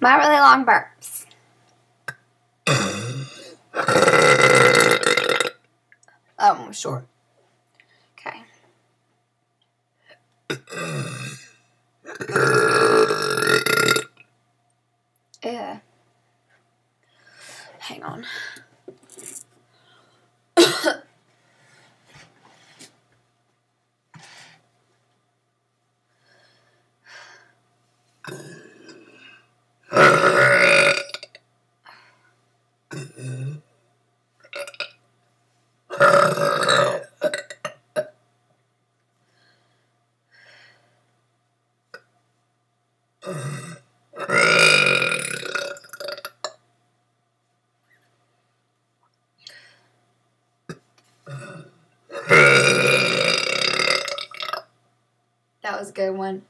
My really long burps. Sure. Okay. Yeah. Hang on. That was a good one.